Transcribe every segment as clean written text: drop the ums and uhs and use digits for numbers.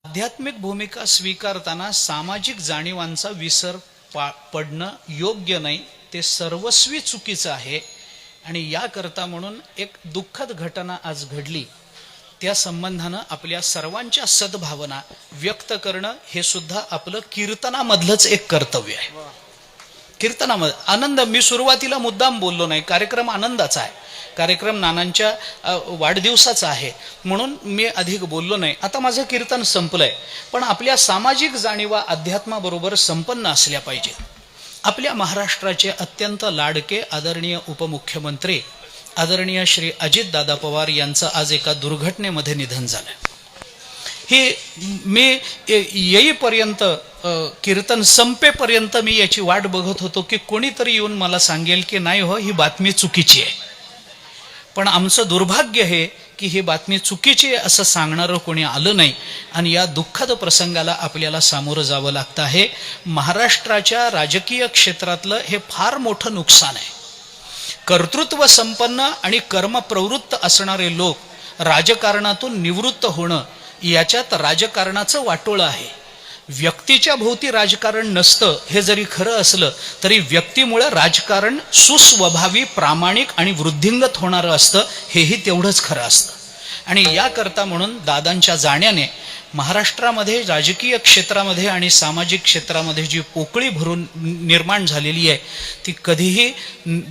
आध्यात्मिक भूमिका स्वीकारताना सामाजिक जाणीवांचा विसर पडणं योग्य नाही, ते सर्वस्वी चुकीचं आहे. आणि याकरता म्हणून एक दुःखद घटना आज घडली, त्या संबंधानं आपल्या सर्वांच्या सद्भावना व्यक्त करणं हे सुद्धा आपलं कीर्तनामधलंच एक कर्तव्य आहे. कीर्तनामध्ये आनंद, मी सुरुवातीला मुद्दाम बोललो नाही, कार्यक्रम आनंदाचा आहे, कार्यक्रम नानांच्या वाढदिवसाचा आहे म्हणून मी अधिक बोललो नाही. आता माझं कीर्तन संपलंय, पण आपल्या सामाजिक जाणीवा अध्यात्माबरोबर संपन्न असल्या पाहिजेत. आपल्या महाराष्ट्राचे अत्यंत लाडके आदरणीय उपमुख्यमंत्री आदरणीय श्री अजितदादा पवार यांचं आज एका दुर्घटनेमध्ये निधन झालं. ही मी येईपर्यंत, कीर्तन संपेपर्यंत मी याची वाट बघत होतो की कोणीतरी येऊन मला सांगेल की नाही हो, ही बातमी चुकीची आहे. पण आमचं दुर्भाग्य हे की ही बातमी चुकीची आहे असं सांगणारं कोणी आलं नाही, आणि या दुःखद प्रसंगाला आपल्याला सामोरं जावं लागतं आहे. महाराष्ट्राच्या राजकीय क्षेत्रातलं हे फार मोठं नुकसान आहे. कर्तृत्व संपन्न आणि कर्मप्रवृत्त असणारे लोक राजकारणातून निवृत्त होणं, याच्यात राजकारणाचं वाटोळं आहे. व्यक्तीच्या भोवती राजकारण नसतं हे जरी खरं असलं तरी व्यक्तीमुळे राजकारण सुस्वभावी, प्रामाणिक आणि वृद्धिंगत होणारं असतं, हेही तेवढंच खरं असतं. आणि याकरता म्हणून दादांच्या जाण्याने महाराष्ट्रामध्ये राजकीय क्षेत्रामध्ये आणि सामाजिक क्षेत्रामध्ये जी पोकळी भरून निर्माण झालेली आहे ती कधीही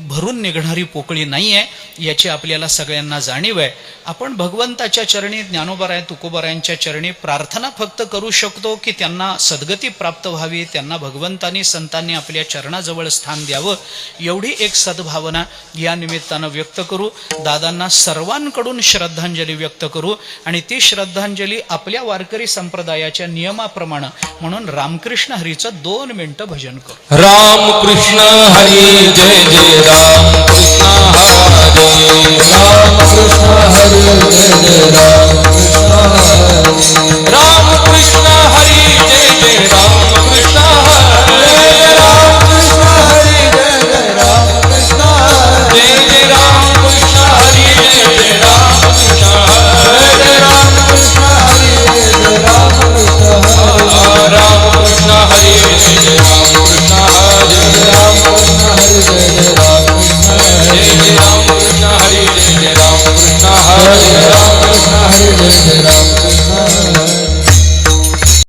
भरून निघणारी पोकळी नाही आहे, याची आपल्याला सगळ्यांना जाणीव आहे. आपण भगवंताच्या चरणी, ज्ञानोबाराय तुकोबारायांच्या चरणी प्रार्थना फक्त करू शकतो की त्यांना सद्गती प्राप्त व्हावी, त्यांना भगवंतांनी संतांनी आपल्या चरणाजवळ स्थान द्यावं, एवढी एक सद्भावना या निमित्तानं व्यक्त करू. दादांना सर्वांकडून श्रद्धांजली व्यक्त करू, आणि ती श्रद्धांजली आपल्या वारकरी संप्रदायाच्या नियमाप्रमाणे म्हणून रामकृष्ण हरीचं 2 मिनिटं भजन करू. रामकृष्ण हरी जय जय रामकृष्ण हरी, रामकृष्ण